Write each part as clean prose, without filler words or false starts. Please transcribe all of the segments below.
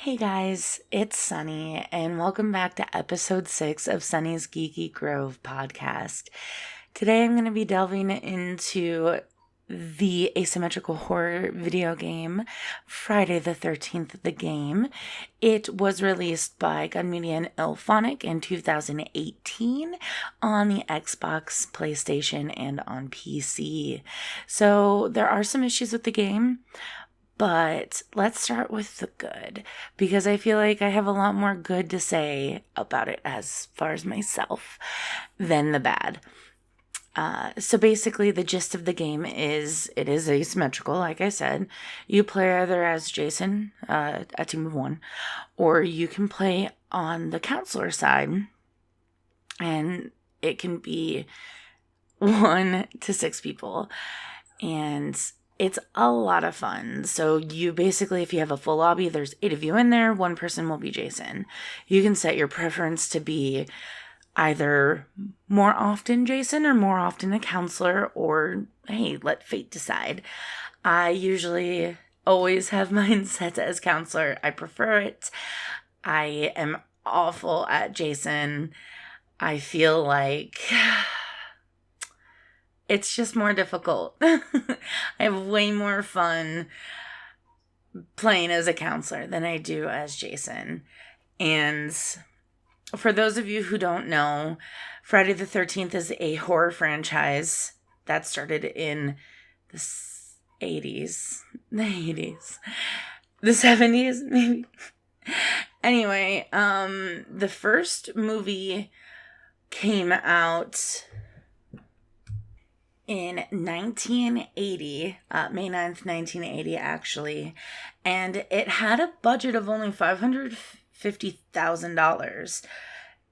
Hey guys, it's Sunny, and welcome back to episode 6 of Sunny's Geeky Grove podcast. Today I'm going to be delving into the asymmetrical horror video game, Friday the 13th, the game. It was released by Gun Media and Ilphonic in 2018 on the Xbox, PlayStation, and on PC. So there are some issues with the game. But let's start with the good, because I feel like I have a lot more good to say about it as far as myself than the bad. So basically, the gist of the game is it is asymmetrical, like I said. You play either as Jason, a team of one, or you can play on the counselor side, and it can be 1 to 6 people. And it's a lot of fun. So you basically, if you have a full lobby, there's 8 of you in there, 1 person will be Jason. You can set your preference to be either more often Jason or more often a counselor, or hey, let fate decide. I usually always have mine set as counselor. I prefer it. I am awful at Jason. I feel like it's just more difficult. I have way more fun playing as a counselor than I do as Jason. And for those of you who don't know, Friday the 13th is a horror franchise that started in the 80s. The 80s. The 70s, maybe. Anyway, the first movie came out in 1980, May 9th, 1980, actually, and it had a budget of only $550,000,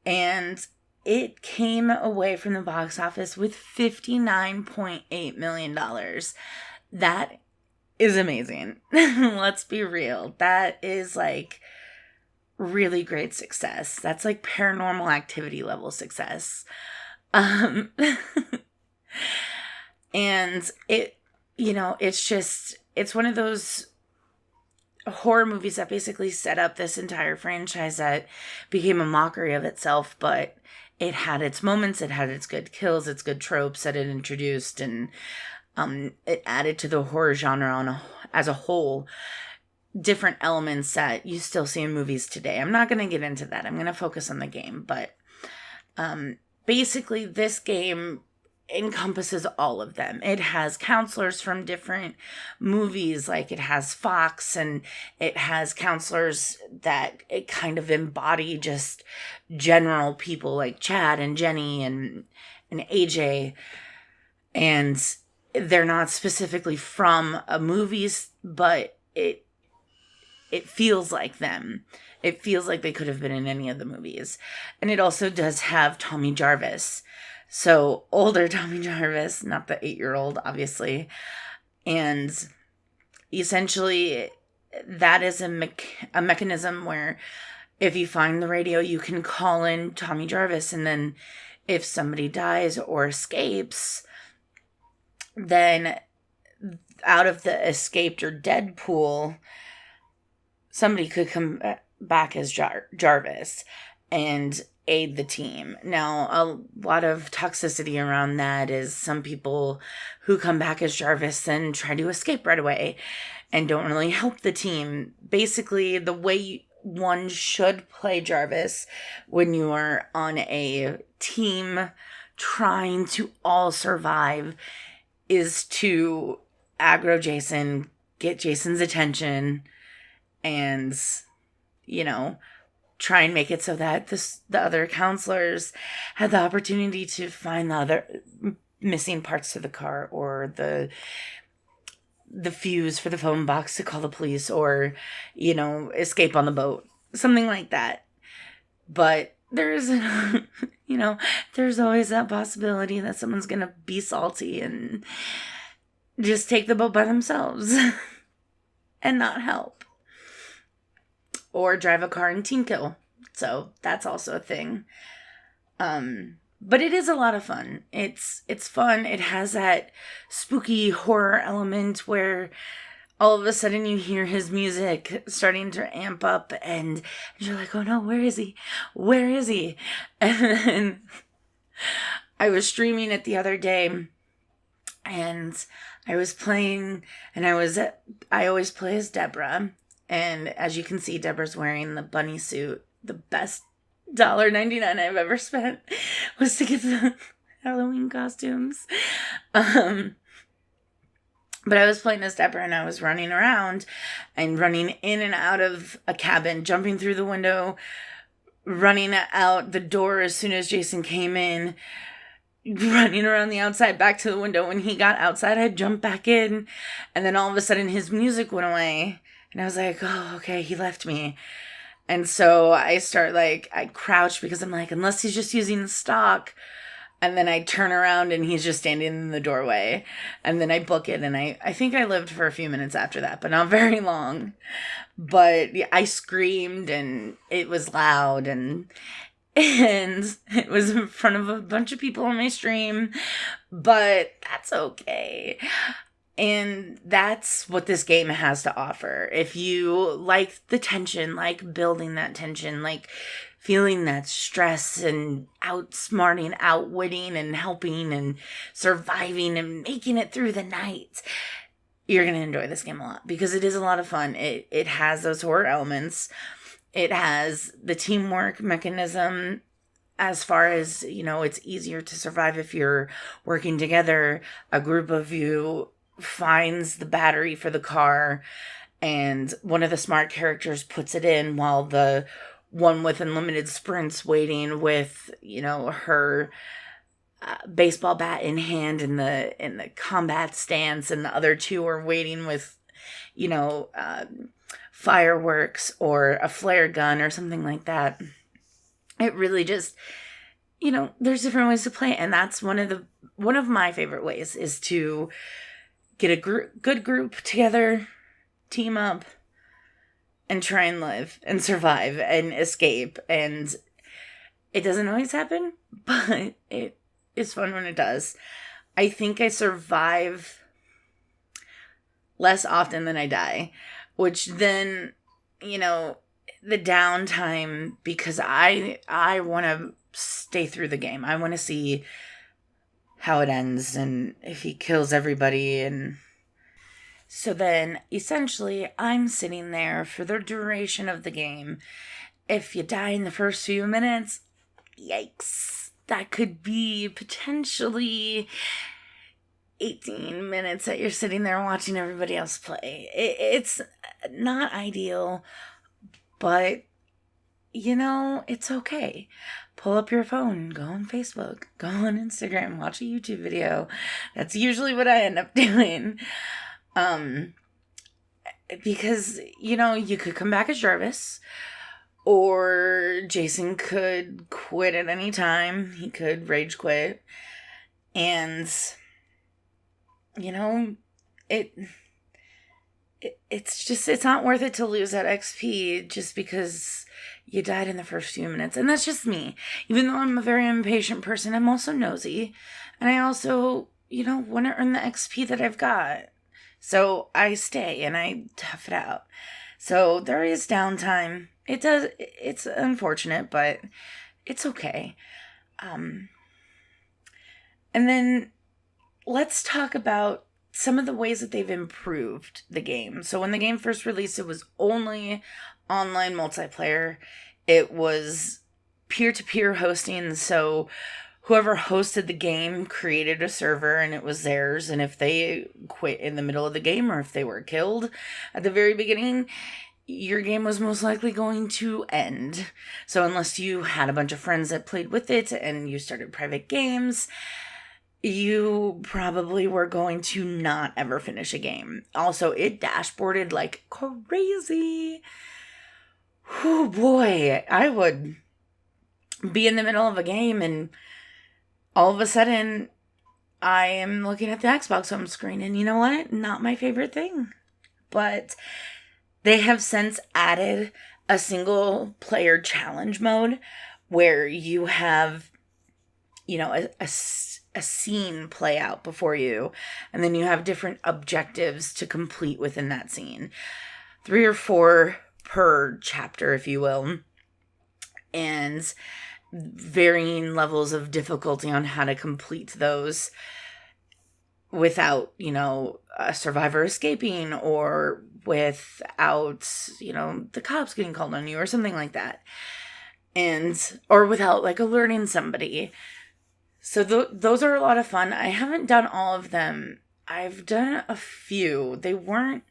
and it came away from the box office with $59.8 million. That is amazing. Let's be real. That is like really great success. That's like Paranormal Activity level success. And it's one of those horror movies that basically set up this entire franchise that became a mockery of itself, but it had its moments, it had its good kills, its good tropes that it introduced, and it added to the horror genre as a whole different elements that you still see in movies today. I'm not going to get into that. I'm going to focus on the game, but basically this game encompasses all of them. It has counselors from different movies, like it has Fox, and it has counselors that it kind of embody just general people like Chad and Jenny and AJ, and they're not specifically from a movies, but it feels like them. It feels like they could have been in any of the movies. And it also does have Tommy Jarvis. So older Tommy Jarvis, not the 8-year-old, obviously. And essentially that is a mechanism where if you find the radio, you can call in Tommy Jarvis. And then if somebody dies or escapes, then out of the escaped or dead pool, somebody could come back as Jarvis and aid the team. Now, a lot of toxicity around that is some people who come back as Jarvis and try to escape right away and don't really help the team. Basically, the way one should play Jarvis when you are on a team trying to all survive is to aggro Jason, get Jason's attention, and, try and make it so that the other counselors had the opportunity to find the other missing parts to the car, or the fuse for the phone box to call the police, or, escape on the boat, something like that. But there's, there's always that possibility that someone's going to be salty and just take the boat by themselves and not help. Or drive a car and team kill. So that's also a thing. But it is a lot of fun. It's fun. It has that spooky horror element where all of a sudden you hear his music starting to amp up, and you're like, oh no, where is he? Where is he? And then I was streaming it the other day, and I was playing, and I always play as Deborah. And as you can see, Deborah's wearing the bunny suit. The best $1.99 I've ever spent was to get the Halloween costumes. But I was playing as Deborah, and I was running around and running in and out of a cabin, jumping through the window, running out the door as soon as Jason came in, running around the outside back to the window. When he got outside, I'd jump back in, and then all of a sudden his music went away, and I was like, oh, okay, he left me. And so I crouch, because I'm like, unless he's just using the stock. And then I turn around and he's just standing in the doorway. And then I book it, and I think I lived for a few minutes after that, but not very long. But yeah, I screamed, and it was loud, and it was in front of a bunch of people on my stream. But that's okay. And that's what this game has to offer. If you like the tension, like building that tension, like feeling that stress and outsmarting, outwitting, and helping and surviving and making it through the night, you're going to enjoy this game a lot, because it is a lot of fun. It has those horror elements. It has the teamwork mechanism, as far as, it's easier to survive if you're working together. A group of you finds the battery for the car, and one of the smart characters puts it in, while the one with unlimited sprints waiting with, her baseball bat in hand in the combat stance, and the other two are waiting with, fireworks or a flare gun or something like that. It really just, there's different ways to play, and that's one of my favorite ways, is to get a good group together, team up, and try and live and survive and escape. And it doesn't always happen, but it is fun when it does. I think I survive less often than I die, which then, the downtime, because I want to stay through the game. I want to see how it ends and if he kills everybody. And so then essentially I'm sitting there for the duration of the game. If you die in the first few minutes, yikes, that could be potentially 18 minutes that you're sitting there watching everybody else play. It's not ideal, but it's okay. Pull up your phone, go on Facebook, go on Instagram, watch a YouTube video. That's usually what I end up doing. Because, you could come back as Jarvis, or Jason could quit at any time. He could rage quit. And, it's not worth it to lose that XP just because you died in the first few minutes. And that's just me. Even though I'm a very impatient person, I'm also nosy. And I also, want to earn the XP that I've got. So I stay and I tough it out. So there is downtime. It's unfortunate, but it's okay. And then let's talk about some of the ways that they've improved the game. So when the game first released, it was only online multiplayer. It was peer-to-peer hosting. So whoever hosted the game created a server and it was theirs. And if they quit in the middle of the game, or if they were killed at the very beginning, your game was most likely going to end. So unless you had a bunch of friends that played with it and you started private games, you probably were going to not ever finish a game. Also, it dashboarded like crazy. Oh boy, I would be in the middle of a game and all of a sudden I am looking at the Xbox home screen, and you know what? Not my favorite thing. But they have since added a single player challenge mode where you have a scene play out before you, and then you have different objectives to complete within that scene. 3 or 4 per chapter, if you will, and varying levels of difficulty on how to complete those without, a survivor escaping, or without, the cops getting called on you or something like that. Or without alerting somebody. So those are a lot of fun. I haven't done all of them. I've done a few. They weren't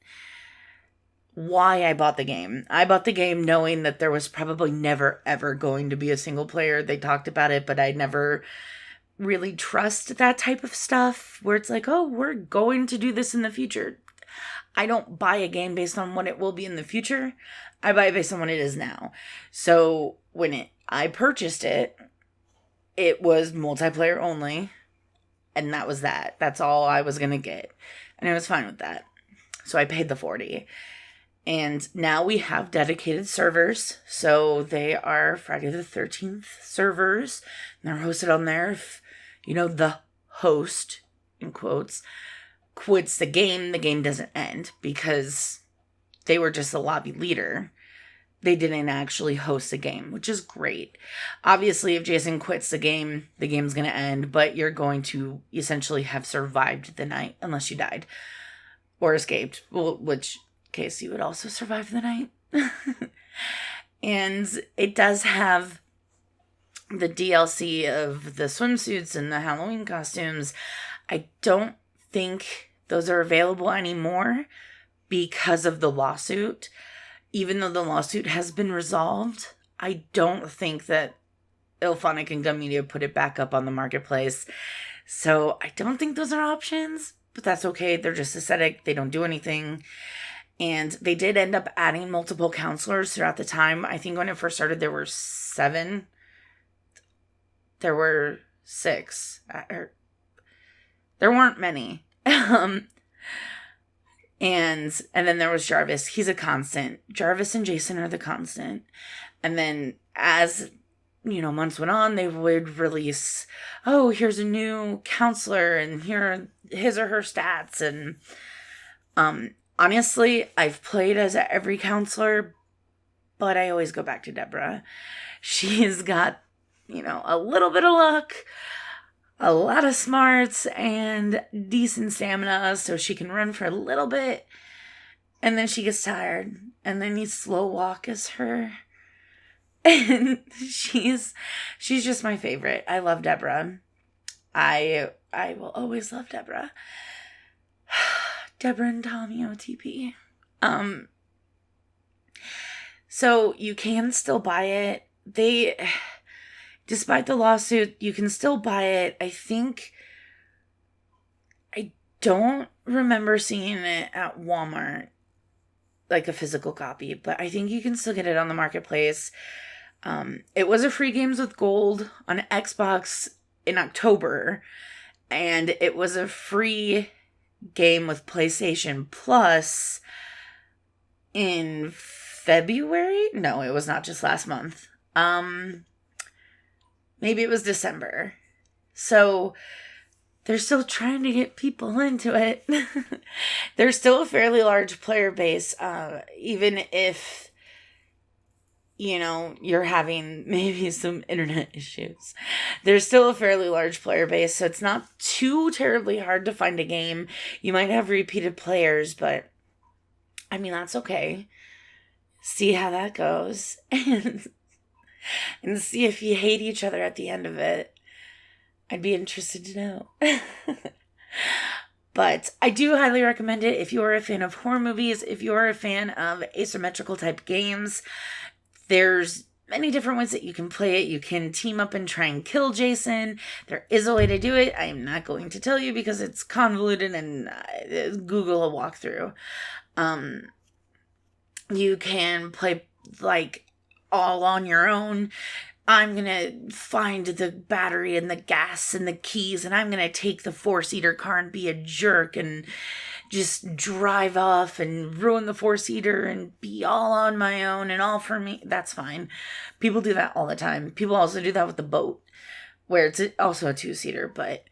why I bought the game. I bought the game knowing that there was probably never, ever going to be a single player. They talked about it, but I never really trust that type of stuff where it's like, oh, we're going to do this in the future. I don't buy a game based on what it will be in the future. I buy it based on what it is now. So when I purchased it, it was multiplayer only, and that was that. That's all I was going to get, and I was fine with that. So I paid the $40. And now we have dedicated servers. So they are Friday the 13th servers. And they're hosted on there. If, the host, in quotes, quits the game doesn't end, because they were just the lobby leader. They didn't actually host the game, which is great. Obviously, if Jason quits the game's going to end, but you're going to essentially have survived the night, unless you died or escaped, which case you would also survive the night. And it does have the DLC of the swimsuits and the Halloween costumes. I don't think those are available anymore because of the lawsuit. Even though the lawsuit has been resolved, I don't think that IllFonic and Gun Media put it back up on the marketplace. So I don't think those are options, but that's okay. They're just aesthetic. They don't do anything. And they did end up adding multiple counselors throughout the time. I think when it first started, there were 7. There were 6. There weren't many. And then there was Jarvis. He's a constant. Jarvis and Jason are the constant. And then as, months went on, they would release, oh, here's a new counselor, and here are his or her stats. And honestly, I've played as every counselor, but I always go back to Deborah. She's got, a little bit of luck, a lot of smarts, and decent stamina, so she can run for a little bit, and then she gets tired, and then you slow walk as her. And she's just my favorite. I love Deborah. I will always love Deborah. Deborah and Tommy OTP. So you can still buy it. Despite the lawsuit, you can still buy it. I don't remember seeing it at Walmart, like a physical copy, but I think you can still get it on the marketplace. It was a free Games with Gold on Xbox in October, and it was a free game with PlayStation Plus in February? No, it was not just last month. Maybe it was December. So they're still trying to get people into it. There's still a fairly large player base, even if, you're having maybe some internet issues. There's still a fairly large player base, so it's not too terribly hard to find a game. You might have repeated players, but that's okay. See how that goes. And see if you hate each other at the end of it. I'd be interested to know. But I do highly recommend it if you're a fan of horror movies, if you're a fan of asymmetrical type games. There's many different ways that you can play it. You can team up and try and kill Jason. There is a way to do it. I am not going to tell you because it's convoluted, and Google a walkthrough. You can play all on your own. I'm going to find the battery and the gas and the keys, and I'm going to take the 4-seater car and be a jerk and just drive off and ruin the 4-seater and be all on my own and all for me. That's fine. People do that all the time. People also do that with the boat. where it's also a 2-seater, but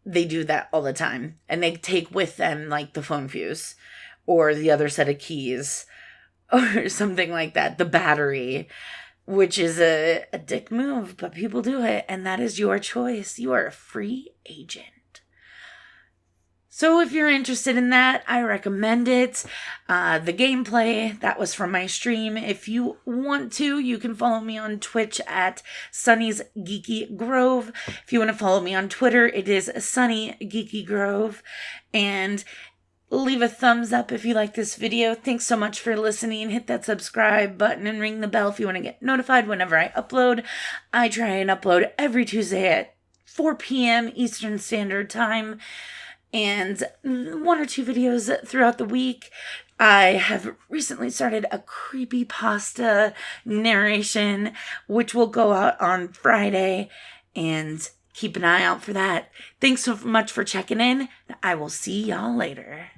they do that all the time. And they take with them, like, the phone fuse or the other set of keys or something like that, the battery, which is a dick move, but people do it, and that is your choice. You are a free agent. So if you're interested in that, I recommend it. The gameplay, that was from my stream. If you want to, you can follow me on Twitch at Sunny's Geeky Grove. If you want to follow me on Twitter, it is Sunny Geeky Grove. And leave a thumbs up if you like this video. Thanks so much for listening. Hit that subscribe button and ring the bell if you want to get notified whenever I upload. I try and upload every Tuesday at 4 p.m. Eastern Standard Time. And 1 or 2 videos throughout the week. I have recently started a creepypasta narration, which will go out on Friday. And keep an eye out for that. Thanks so much for checking in. I will see y'all later.